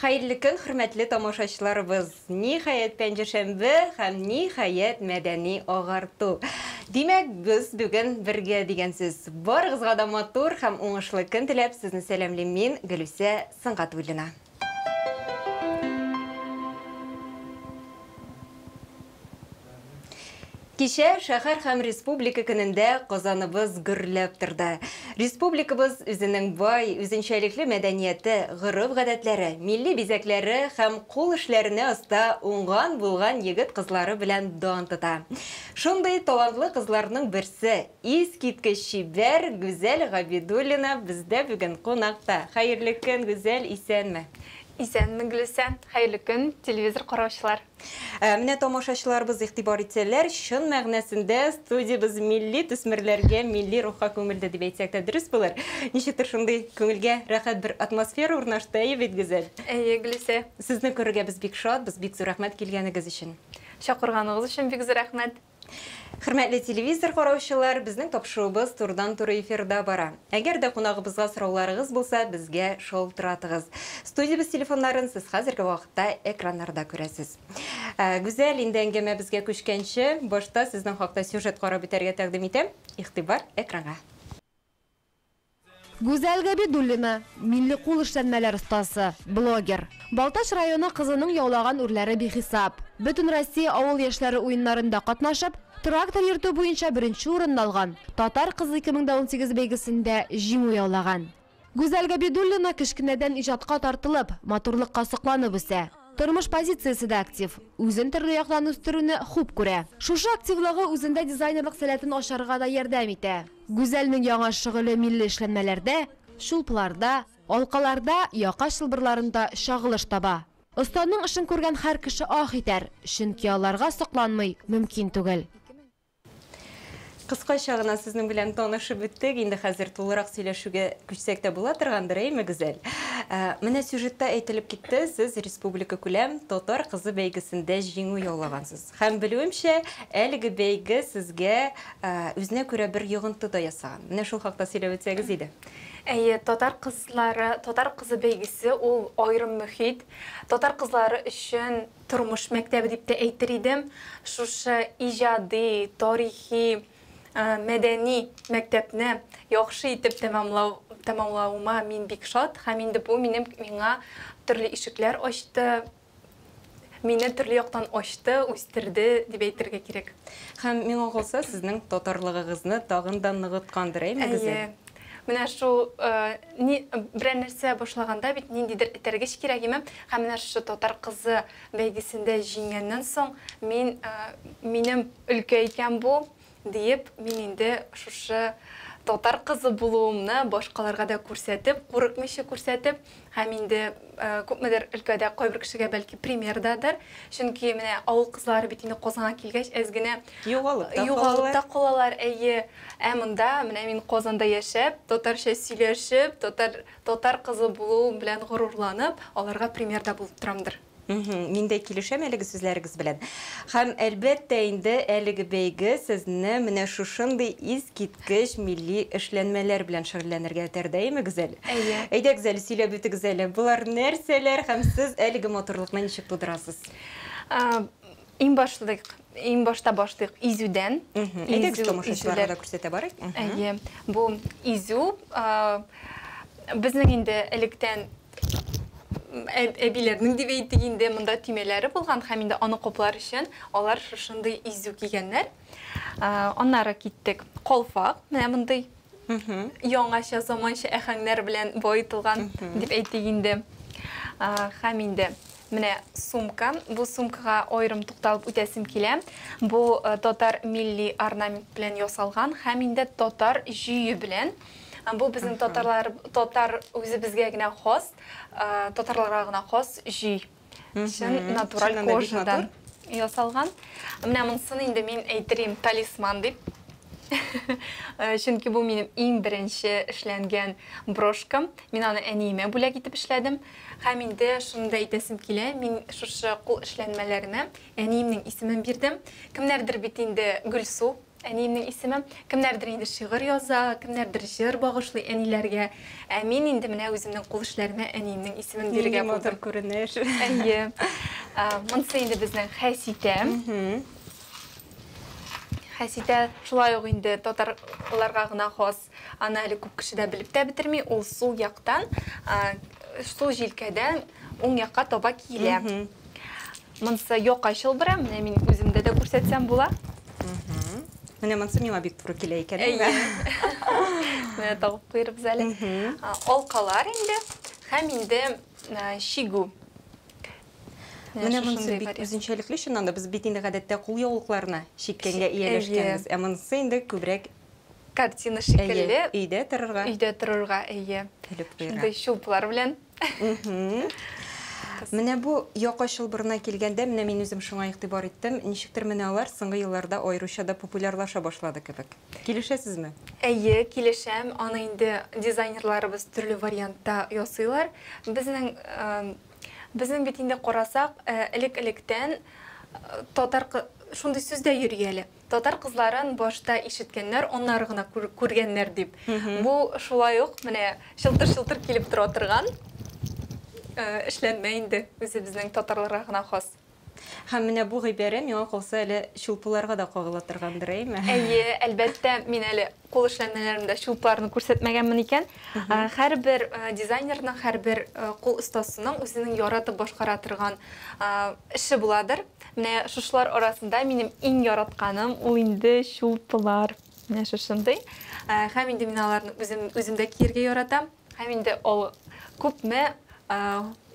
Hayırlı gün, hürmetli tomoshachilarimiz. Nihayet penjeshembe hem nihayet medeni oğartu. Demek biz bugün birge degensiz. Barıgızga da motor hem oңuшлы kun tilep sizni selamlayman Gülüse Sыңғатуллина. Кеше шәһәр һәм республика көнендә Казаныбыз гөрләп торды. Республикабыз үзенең бай, үзенчәлекле мәдәнияте, горыф-гадәтләре, милли бизәкләре һәм кул эшләренә оста уңган булган егет кызлары белән дан тота. Шундый талантлы кызларның берсе, искиткеч шибәр Гүзәл Габидуллина бездә бүген кунакта. Хәерле көн, Гүзәл, исәнме? Исәнме, Гөлсән, хәерле көн, телевизор караучылар. Менә тамашачыларыбыз игътибар итсәләр, чын мәгънәсендә студиябыз милли төсмерләргә, милли рухка күңелдә дип әйтсәк тә дөрес булыр. Ничектер шундый күңелгә рәхәт бер атмосфера урнашты, бит Гүзәл. Гөлсә. Сезне күрергә без бик шатбыз, бик зур рәхмәт килгәнегез өчен. Шакырганыгыз өчен бик зур рәхмәт. Хөрмәтле телевизор караучылар, безнең тапшыруыбыз турыдан-туры эфирда бара. Әгәр дә кунагыбызга сорауларыгыз булса, безгә шалтыратыгыз. Студиябыз телефоннарын сез хәзерге вакытта экраннарда күрәсез. Гүзәл, инде әңгәмәбезгә күчкәнче, башта сезнең хакта сюжет карап бетәргә тәкъдим итәм. Игътибар экранга. Гүзәл Габидуллина, милли кул эшләнмәләр остасы, блогер. Балташ районы кызының яулаган үрләре бихисап. Бөтен Россия авыл яшьләре уеннарында катнашып, трактор йөртү буенча беренче урынны алган. Татар кызы 2018 бәйгесендә җиңү яулаган. Гүзәл Габидуллина кечкенәдән иҗатка тартылып, матурлыкка сокланып үсә. Тормыш позициясе дә актив, үзен төрле яктан үстерүне хуп күрә. Шушы активлыгы үзендә дизайнерлык сәләтен ашарга да ярдәм итә. Гүзәлнең яңа шөгыле милли эшләнмәләрдә, шулпларда, алкаларда, яка шылбырларында шагылыш таба. Останың эшен күргән һәр кеше ах итәр, чөнки аларга сокланмый мөмкин түгел. Кыскача гына сезнең белән танышып беттек, инде хәзер тулырак сөйләшүгә күчсәк тә була торгандыр, әйме Гүзәл? Менә сюжетта әйтелеп китте, сез республика күләм татар кызы бәйгесендә җиңү яулагансыз. Һәм белүемчә, әлеге бәйге сезгә үзенә күрә бер йогынты да ясаган. Менә шул хакта сөйләп үтсәгез иде. Татар кызы бәйгесе ул айрым мөхит. Татар кызлары өчен тормыш мәктәбе дип тә әйтер идем. Шушы иҗади, тарихи, мәдәни мәктәпне яхшы итеп тәмамлауыма мин бик шат. Һәм инде бу миңа төрле ишекләр ачты, мине төрле яктан ачты, үстерде дип әйтергә кирәк. Һәм миңа калса, сезнең татарлыгыгызны тагын да ныгыткандыр, әйме Гүзәл? Менә шул берәр нәрсә башлаганда бит ниндидер этәргеч кирәк име. Һәм менә шушы татар кызы бәйгесендә җиңгәннән соң минем өлкә икән бу диеп, мин инде шушы татар кызы булуымны башкаларга да күрсәтеп, курыкмыйча күрсәтеп, һәм инде күпмедер өлкәдә кайбер кешегә бәлки примердадыр. Чөнки менә авыл кызлары бит инде Казанга килгәч, әзгенә югалып та калалар. Ә монда менә мин Казанда яшәп, татарча сөйләшеп, татар кызы булу белән горурланып, аларга примерда булып торамдыр. Мин дә килешәм әлеге сүзләрегез белән. Һәм әлбәттә инде әлеге бәйге сезне менә шушындый искиткеч милли эшләнмәләр белән шөгыльләнергә этәрдәме, Гүзәл? Әйдә, Гүзәл, сөйләп үтегез әле. Булар нәрсәләр һәм сез әлеге матурлыкны ничек тудырасыз? Иң башта башлыйк изүдән. Әйдә, тамашачыларга да күрсәтә барыйк. Бу изү безнең инде электән әбиләрнең дип әйтик инде монда төймәләре булган, һәм инде аны каплар өчен алар шушындый изү кигәннәр. Аннары киттек калфак, менә мондый яңача заманча әһәңнәр белән баетылган дип әйтик инде. Һәм инде менә сумка, бу сумкага айрым тукталып үтәсем килә. Бу татар милли орнамент белән ясалган, һәм инде татар җөе белән. Бу безнең татар үзебезгә генә хас, татарларга гына хас җөй. Чын натураль кожадан ясалган. Менә монысын инде мин әйтерим талисман дип. Чөнки бу минем иң беренче эшләнгән брошкам. Мин аны әниемә бүләк итеп эшләдем. Һәм инде шунда әйтәсем килә, мин шушы кул эшләнмәләренә әниемнең исемен бирдем. Кемнәрдер бит инде Гөлсу Әниемнің исеме кемнәрдер инде шигырь яза, кемнәрдер җыр багышлый әниләргә. Мин инде менә үземнең кул эшләремә әниемнең исемен бирергә булдым. Күренеш. Әйе. Монсы инде безнең Хәситә. Хәситә шулай ук инде татарларга гына хас. Аны әле күп кеше дә белеп тә бетерми. Ул сул яктан, сул җилкәдән уң якка таба килә. Монсы Йока чылбыры, менә мин үземдә дә күрсәтсәм була. Менә монсы миңа бик туры килә икән. Менә тагып куйрыбыз әле. Алкалар инде һәм инде шигу. Менә монсы бик үзенчәлекле, шуннан да без бит инде гадәттә кул яулыкларына шиккәнгә ияләшкәнбез. Ә монсы инде күбрәк картина шикелле. Өйдә торырга. Өйдә торырга, әйе. Шундай шулпылар белән. Менә бу Йока чылбырына килгәндә, менә мин үзем шуңа игътибар иттем. Ничектер менә алар соңгы елларда аеруча да популярлаша башлады кебек. Килешәсезме? Әйе, килешәм. Аны инде дизайнерларыбыз төрле вариантта ясыйлар. Безнең бит инде карасак, элек-электән татар шундый сүздә йөргәле. Татар кызларын башта ишеткәннәр, оннары гына күргәннәр дип. Бу шулай ук менә шылтыр-шылтыр килеп тора торган. Эшләнмә инде, үзе безнең татарларга гына хас. Һәм менә бу гыйбәрә миңа калса әле шулпыларга да кагыла торгандыр, әйме? Әйе, әлбәттә, мин әле кул эшләнмәләрендә шулпыларны күрсәтмәгәнмен икән. Һәрбер дизайнерның, һәрбер кул остасының үзенең яратып башкара торган эше буладыр. Менә шушлар арасында минем иң яратканым ул инде шулпылар. Менә шушындый. Һәм инде мин аларны үземдә киергә яратам. Һәм инде ул күпме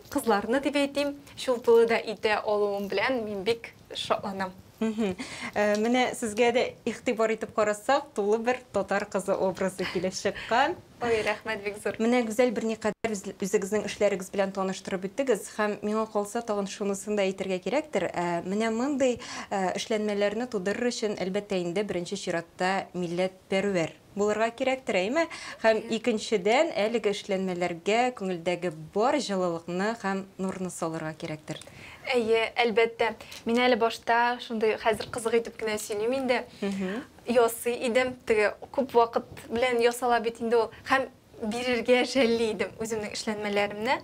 кызларны дип әйтим, шулпылы да итә алуым белән мин бик шатланам. Менә сезгә дә игътибар итеп карасак, тулы бер татар кызы образы килеп чыккан. Ой, рәхмәт бик зур. Менә гүзәл берникадәр үзегезнең эшләрегез белән таныштырып үттегез һәм миңа калса тагын шунысын да әйтергә кирәктер. Менә мондый эшләнмәләрне тудырыр өчен әлбәттә инде беренче чиратта милләтпәрвәр булырга кирәктер, әйме? Һәм икенчедән әлеге эшләнмәләргә күңелдәге бар җылылыкны һәм нурны салырга кирәктер. Әйе, әлбәттә. Мин әле башта шундый хәзер кызык итеп кенә сөйлим инде. Ясый идем, теге күп вакыт белән ясала бит инде ул. Һәм бирергә жәлли идем үземнең эшләнмәләремне.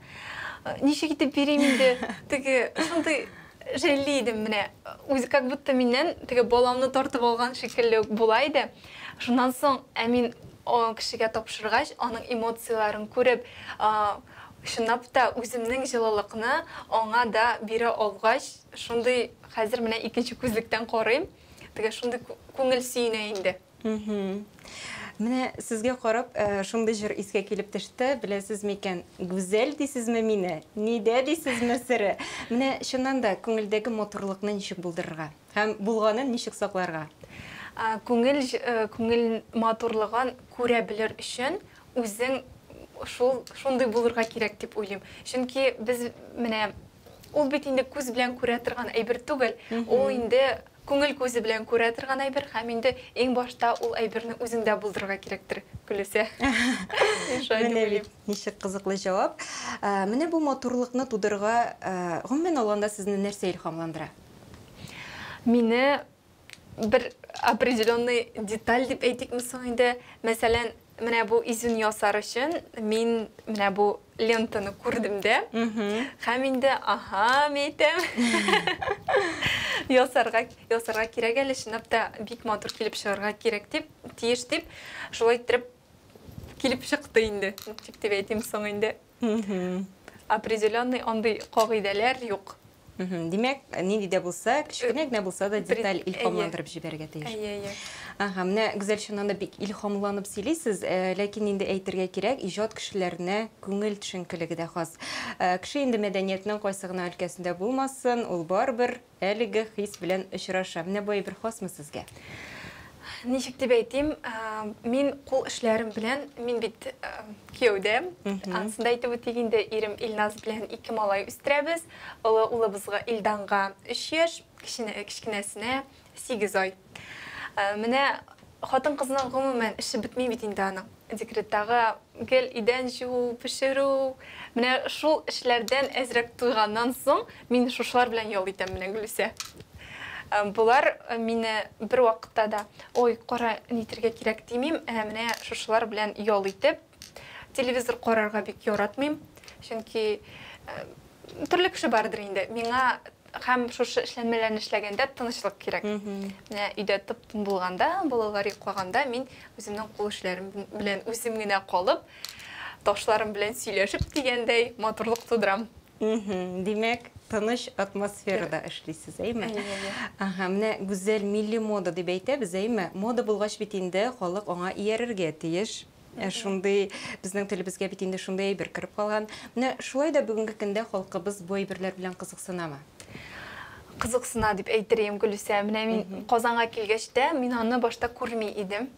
Ничек итеп бирим инде? Теге шундый жәлли идем менә. Үзе как будто миннән теге баламны тартып алган шикелле була иде. Шуннан соң мин о кешегә тапшыргач, аның эмоцияларын күреп, шуннап та үземнең җылылыкны аңа да бирә алгач, шундый хәзер менә икенче күзлектән карыйм. Теге шундый күңел сөенә инде. Менә сезгә карап, шундый җыр искә килеп төште. Беләсез микән, гүзәл дисезме мине? Нидә дисезме сире? Менә шуннан да күңелдәге матурлыкны ничек булдырырга һәм булганын ничек сакларга? Күңел матурлыгын күрә белер өчен үзең шундый булырга кирәк дип уйлыйм. Чөнки без менә ул бит инде күз белән күрә торган әйбер түгел. Ул инде күңел күзе белән күрә торган әйбер һәм инде иң башта ул әйберне үзеңдә булдырырга кирәктер. Күләсә. Менә ничек кызыклы җавап. Менә бу матурлыкны тудырга гомумән алганда сезне нәрсә илһамландыра? Мине bir определенный деталь дип әйтикме соң инде, мәсәлән, менә бу изүн ясар өчен мин менә бу лентаны күрдем дә, һәм инде әйтәм. Ясарга кирәк әле, чынлап та бик матур килеп чыгарга кирәк дип, тиеш дип, шулай итеп килеп чыкты инде. Дип әйтим соң инде. Определенный андый кагыйдәләр юк. Димәк, нинди дә булса, кичкенә генә булса да деталь илһамландырып җибәргә тиеш. Менә гүзәл шуннан да бик илһамланып сөйлисез, ләкин инде әйтергә кирәк, иҗат кешеләренә күңел төшенкелеге дә хас. Кеше инде мәдәниятның кайсы гына өлкәсендә булмасын, ул барбер әлеге хис белән очраша. Менә бу бер хасмы сезгә? Ничек дип әйтим, мин кул эшләрем белән, мин бит кияүдәм. Ансында әйтеп үтегәндә, ирем Илназ белән 2 малай үстерәбез. Улыбызга Илданга 3 яшь, кичкенәсенә 8 ай. Менә хатын-кызның гомумән эше бетми бит инде аның. Декреттагы гел идән җуу, пешерү, менә шул эшләрдән әзрәк туйганнан соң, мин шушлар белән ял итәм менә Гөлүсә. Булар мине бер вакытта да, ой, кара нитергә кирәк димим, менә шушылар белән ял итеп, телевизор карарга бик яратмыйм, чөнки төрле кеше бардыр инде. Миңа һәм шушы эшләнмәләрне эшләгәндә тынычлык кирәк. Менә өйдә тып-тын булганда, балалар йоклаганда, мин үземнең кул эшләрем белән үзем генә калып, ташларым белән сөйләшеп дигәндәй матурлык тудырам. Димәк, тыныч атмосферада эшлисез, әйме? Ага, менә гүзәл милли мода дип әйтәбез, әйме? Мода булгач бит инде халык аңа иярергә тиеш. Шундый безнең телебезгә бит инде шундый бер киреп калган. Менә шулай да бүгенге көндә халкыбыз бу әйберләр белән кызыксынамы? Кызыксына дип әйтерем, Гөлүсә. Менә мин Казанга килгәч тә, мин аны башта күрми идем.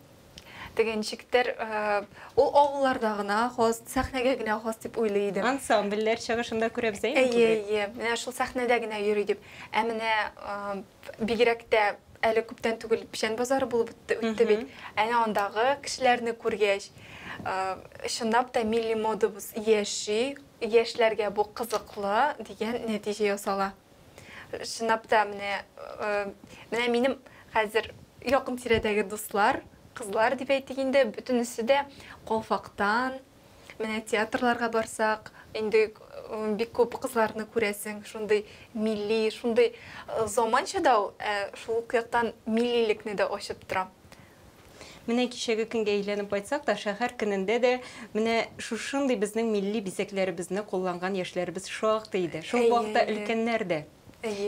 Дегенчиктер, ул авылларда гына хас, сәхнәгә генә хас дип уйлый идем. Ансамбльләр чыгышында күрәбез, әйме? Әйе, менә шул сәхнәдә генә йөри дип. Ә менә бигрәк тә әле күптән түгел печән базары булып үтте бит. Әнә андагы кешеләрне күргәч, чынлап та милли модабыз яши, яшьләргә бу кызыклы дигән нәтиҗә ясала. Чынлап та менә минем хәзер якын тирәдәге дуслар, кызлар дип әйтик инде, бөтенесе дә калфактан, менә театрларга барсак, инде бик күп кызларны күрәсең, шундый милли, шундый заманча да шул кыяктан миллилекне дә ачып тора. Менә кичәге көнгә әйләнеп кайтсак та, шәһәр көнендә дә менә шушындый безнең милли бизәкләребезне кулланган яшьләребез шактый иде. Шул вакытта өлкәннәр дә.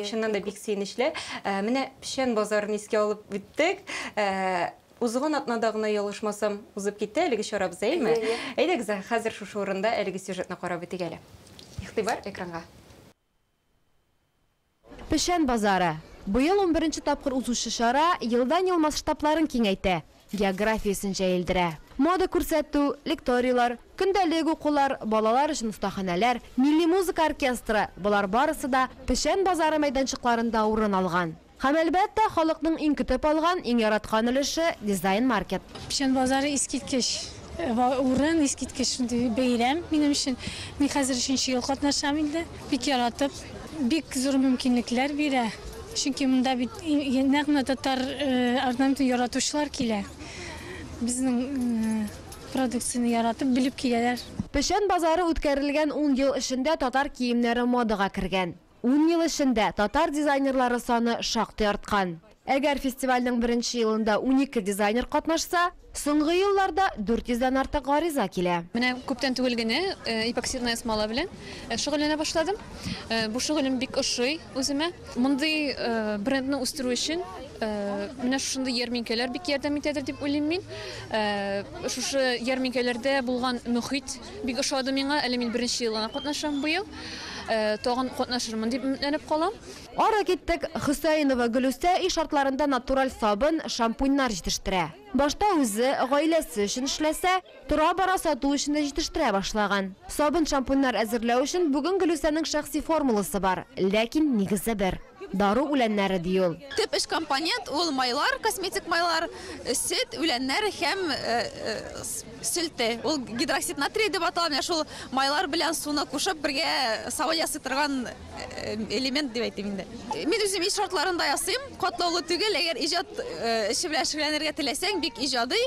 Шуннан да бик сөенечле. Менә печән базарын искә алып үттек. Узган атнада гына ялышмасам, узып китте әлеге чарабыз, әйме? Әйдәгез, хәзер шушы урында әлеге сюжетны карап үтик әле. Игътибар экранга. Печән базары. Быел 11-нче тапкыр узучы шара елдан-ел масштабларын киңәйтә, географиясын җәелдерә. Мода күрсәтү, лекториялар, көндәлек укулар, балалар өчен остаханәләр, милли музыка оркестры, булар барысы да печән базары мәйданчыкларында урын алган. Һәм әлбәттә халыкның иң көтеп алган, иң яраткан өлеше дизайн маркет. Печән базары искиткеч урын, искиткеч бәйрәм минем өчен. Мин хәзер 3нче ел катнашам инде. Бик яратып, бик зур мөмкинлекләр бирә. Чөнки монда бит нәкъ татар орнаментын яратучылар килә. Безнең продукцияны яратып, билеп киләләр. Печән базары үткәрелгән 10 ел эчендә татар киемнәре модага кергән. 10 ел эчендә татар дизайнерлары саны шактый арткан. Әгәр фестивальнең 1нче елында 12 дизайнер катнашса, соңгы елларда 400-дән артык гариза килә. Менә күптән түгел генә эпоксидная смола белән шөгыльләнә башладым. Бу шөгылем бик ошый үземә. Мондый брендны үстерү өчен менә шундый ярминкәләр бик ярдәм итәдер дип уйлыйм мин. Шушы ярминкәләрдә булган мөхит бик ошады миңа. Әле мин 1нче елына катнашам бу ел. Тагын катнашырмын дип өметләнеп калам. Ара киттек, Хөсәйнова Гөлүсә иш шартларында натураль сабын, шампуньнар җитештерә. Башта үзе, гаиләсе өчен эшләсә, тора бара сату өчен дә җитештерә башлаган. Сабын, шампуньнар әзерләү өчен бүген Гөлүсәнең шәхси формуласы бар, ләкин нигезе бер. Дару үләннәре ди ул. Төп эш компонент ул майлар, косметик майлар, сөт, үләннәр һәм сөлте. Ул гидроксид натрий дип аталган, шул майлар белән суны кушып бергә сабын ясый торган элемент дип әйтим инде. Мин үзем иш шартларында ясыйм, катлаулы түгел, әгәр иҗат эше белән шөгыльләнергә теләсәң, бик иҗади.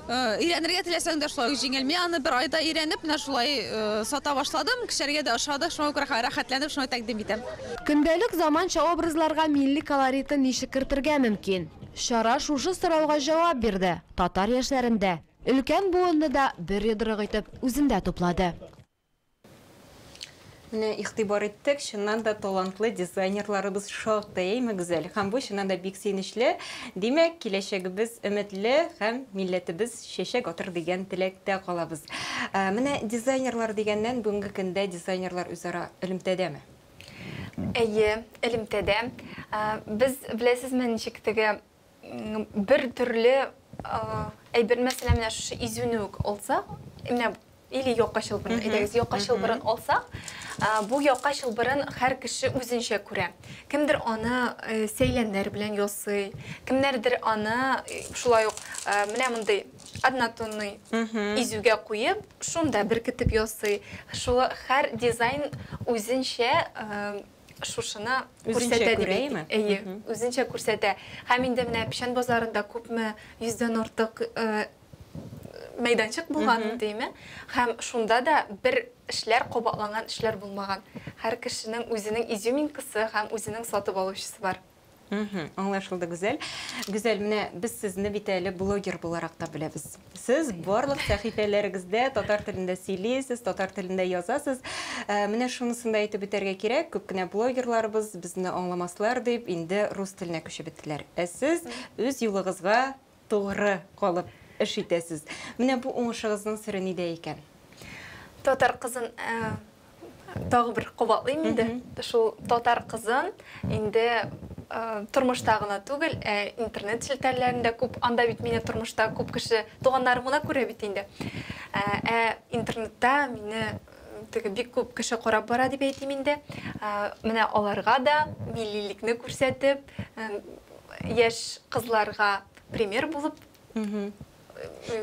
Өйрәнергә теләсәң дә шулай җиңел. Мин аны бер айда өйрәнеп, менә шулай сата башладым. Кешеләргә дә ошады, шуңа күрә рәхәтләнеп шуны тәкъдим итәм. Көндәлек заманча образларга милли колоритын ничек кертергә мөмкин? Шара шушы сорауга җавап бирде. Татар яшьләрендә өлкән буынны да бер йодрык итеп үзендә туплады. Менә игътибар иттек, чыннан да талантлы дизайнерларыбыз шактый, әйме гүзәл. Һәм бу чыннан да бик сөенечле. Димәк, киләчәгебез өметле һәм милләтебез чәчәк атыр дигән теләктә калабыз. Менә дизайнерлар дигәннән бүгенге көндә дизайнерлар үзара элемтәдәме? Әйе, элемтәдә. Без беләсезме, ничек теге бер төрле әйбер мәсәлән менә шушы изүнүк алсак, менә или якка чылбырын, әйдәгез якка чылбырын алсак, бу якка чылбырын һәр кеше үзенчә күрә. Кемдер аны сәйләннәр белән ясый, кемнәрдер аны шулай ук менә мондай однотонный изүгә куеп, шунда беркетеп ясый. Шул һәр дизайн үзенчә шушыны Үзенчә күрсәтә күрә, дип ме? әйтим. Үзенчә күрсәтә. Һәм инде менә пишән базарында күпме 100дән артык мәйданчык булган димме? Һәм шунда да бер эшләр кабатланган эшләр булмаган. Һәр кешенең үзенең изюминкасы һәм үзенең сатып алучысы бар. Аңлашылды, Гүзәл. Гүзәл, менә без сезне бит әле блогер буларак та беләбез. Сез барлык сәхифәләрегездә татар телендә сөйлисез, татар телендә язасыз. Менә шунысын да әйтеп үтәргә кирәк. Күп кенә блогерларыбыз безне аңламаслар дип инде рус теленә күчеп беттеләр. Сез үз юлыгызга тугры калып эш итәсез. Менә бу уңышыгызның сыры нидә икән? Татар кызын тагы бер кабатлыйм инде. Шул татар кызын инде тормыштагына түгел, интернет челтәрләрендә күп, анда бит мине тормышта күп кеше туганнарым гына күрә бит инде. Интернетта мине бик күп кеше карап бара дип әйтим инде. Менә аларга да миллилекне күрсәтеп, яшь кызларга пример булып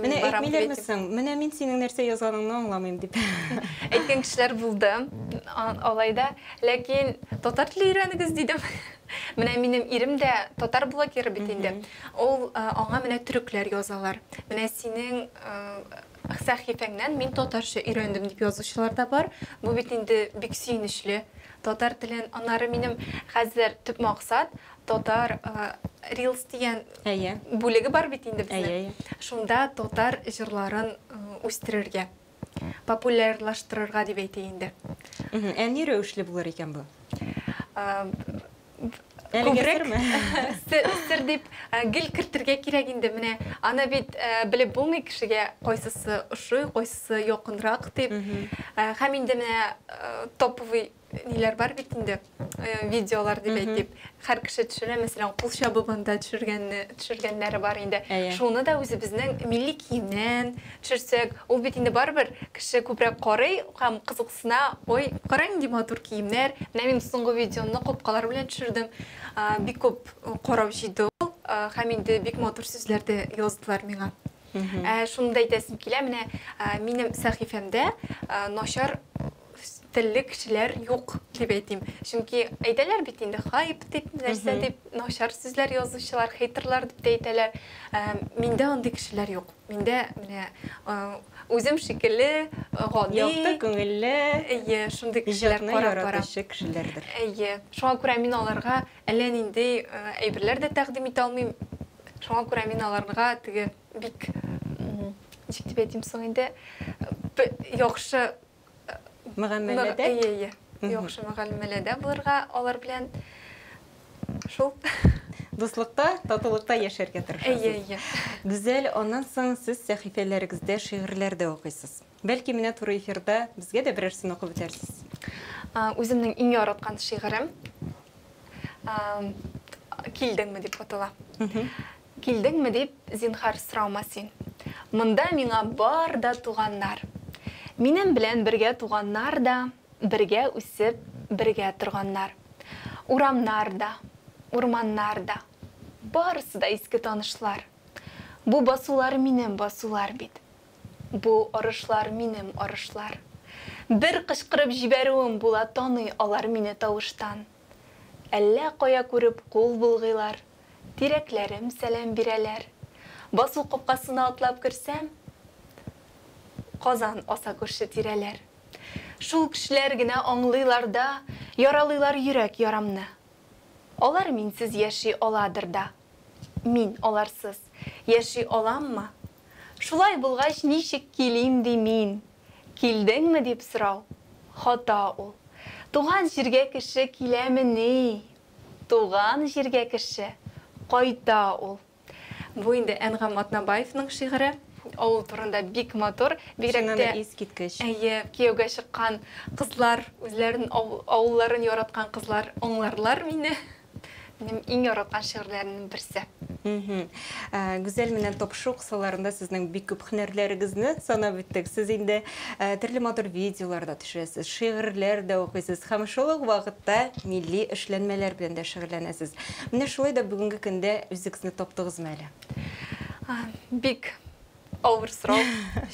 Менә әйтмиләр мисең? Менә мин синең нәрсә язганыңны аңламыйм дип. Әйткән кешеләр булды. Алайда, ләкин татар теле өйрәнегез дидем. Менә минем ирем дә татар блогеры бит инде. Ул аңа менә төрекләр язалар. Менә синең сәхифәңнән мин татарча өйрәндем дип язучылар да бар. Бу бит инде бик сөйнешле. Татар телен, аннары минем хәзер төп максат татар Reels дигән бүлеге бар бит инде безнең. Шунда татар җырларын үстерергә, популярлаштырырга дип әйтә инде. Ни рәвешле булыр икән бу? Сер дип гел кертергә кирәк инде. Менә аны бит белеп булмый кешегә кайсысы ошый, кайсысы якынрак дип. Һәм инде менә топовый ниләр бар бит инде, видеолар дип әйтеп. Һәр кеше төшерә, мәсәлән, кул чабыгында төшергәннәре бар инде. Шуны да үзебезнең милли киемнән төшерсәк, ул бит инде барбер кеше күбрәк карый һәм кызыксына, ой, караң ди матур киемнәр. Менә мин соңгы видеоны копкалар белән төшердем. Бик күп карап җыйды ул, һәм инде бик матур сүзләрдә яздылар миңа. Шунда әйтәсем килә, менә минем сәхифәмдә начар телле кешеләр юк дип әйтим. Чөнки әйтәләр бит инде хайп дип, нәрсә дип, начар сүзләр язучылар, хейтерлар дип әйтәләр. Миндә андый кешеләр юк. Миндә менә үзем шикелле, гади, якты күңелле, шундый кешеләр карап бара. Кешеләрдер. Шуңа күрә мин аларга әллә нинди әйберләр дә тәкъдим итә алмыйм. Шуңа күрә мин аларга теге бик ничек дип әйтим соң инде яхшы Мөгамәләдә? Яхшы мөгамәләдә булырга алар белән шул дуслыкта, татулыкта яшәргә тырышасыз. Гүзәл, аннан соң сез сәхифәләрегездә шигырьләрдә укыйсыз. Бәлки менә туры эфирда безгә дә берәрсен укып үтәрсез. Үземнең иң яраткан шигырем Килдеңме дип атала. Килдеңме дип зинһар сорама син. Монда миңа бар да туганнар. Минем белән бергә туганнар да, бергә үсеп, бергә торганнар. Урамнар да, урманнар да, барысы да иске танышлар. Бу басулар минем басулар бит. Бу арышлар минем арышлар. Бер кычкырып җибәрүем була таный алар мине тавыштан. Әллә кая күреп кул булгыйлар, тирәкләрем сәлам бирәләр. Басу капкасына атлап керсәм, Казан аса күрше тирәләр. Шул кешеләр генә аңлыйлар да, яралыйлар йөрәк ярамны. Алар минсез яши аладыр да. Мин аларсыз яши аламмы? Шулай булгач ничек килим ди мин? Килдеңме дип сорау? Хата ул. Туган җиргә кеше киләмени? Туган җиргә кеше кайта ул. Бу инде Әнгам Атнабаевның шигыре. Авыл турында бик матур, бигрәк тә искиткеч. Кияүгә чыккан кызлар, үзләрен авылларын яраткан кызлар аңларлар мине. Минем иң яраткан шигырьләрнең берсе. Гүзәл, менә топшу кысаларында сезнең бик күп һөнәрләрегезне санап үттек. Сез инде төрле матур видеоларда төшерәсез, шигырьләр дә укыйсыз һәм шул ук вакытта милли эшләнмәләр белән дә шөгыльләнәсез. Менә шулай да бүгенге көндә үзегезне таптыгызмы әле? Бик авыр сорау,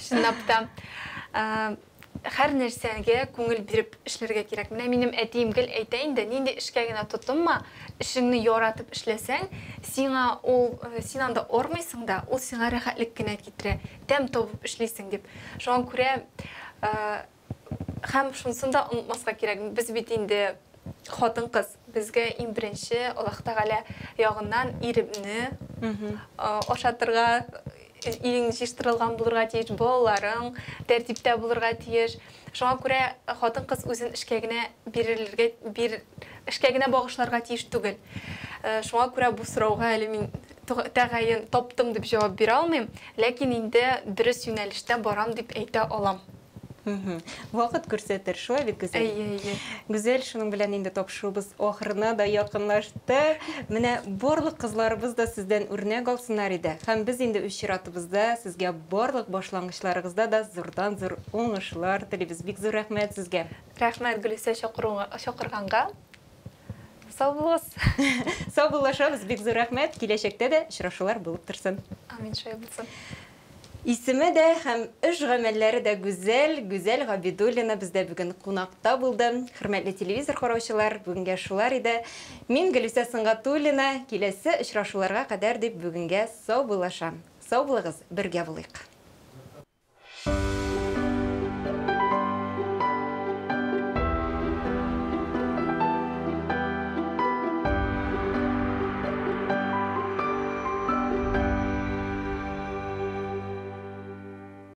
чынлап та. һәр нәрсәгә күңел биреп эшләргә кирәк. Менә минем әтием гел әйтә инде, нинди эшкә генә тотынма, эшеңне яратып эшләсәң, син анда ормыйсың да, ул сиңа рәхәтлек кенә китерә, тәм табып эшлисең дип. Шуңа күрә һәм шунысын да онытмаска кирәк. Без бит инде хатын-кыз, безгә иң беренче Аллаһ Тәгалә ягыннан иребне ашатырга, иң җыштырылган булырга тиеш, балаларың тәртиптә булырга тиеш. Шуңа күрә хатын-кыз үзен эшкә генә багышларга тиеш түгел. Шуңа күрә бу сорауга әле мин тәгаен таптым дип җавап бирә алмыйм, ләкин инде дөрес юнәлештә барам дип әйтә алам. Вакыт күрсәтер, шулай бит Гүзәл. Гүзәл, шуның белән инде тапшырубыз ахырына да якынлашты. Менә барлык кызларыбыз да сездән үрнәк алсыннар иде. Һәм без инде үз чиратыбызда сезгә барлык башлангычларыгызда да зурдан-зур уңышлар телибез. Бик зур рәхмәт сезгә. Рәхмәт Гөлүсә чакырганга. Сау булыгыз. Сау булышабыз, бик зур рәхмәт. Киләчәктә дә очрашулар булып торсын. Амин, шулай булсын. Исеме дә һәм эш гамәлләре дә Гүзәл Габидуллина бездә бүген кунакта булды. Хөрмәтле телевизор караучылар, бүгенгә шулар иде. Мин Гөлүсә Сыңгатуллина, киләсе очрашуларга кадәр дип бүгенгә сау булышам. Сау булыгыз, бергә булыйк.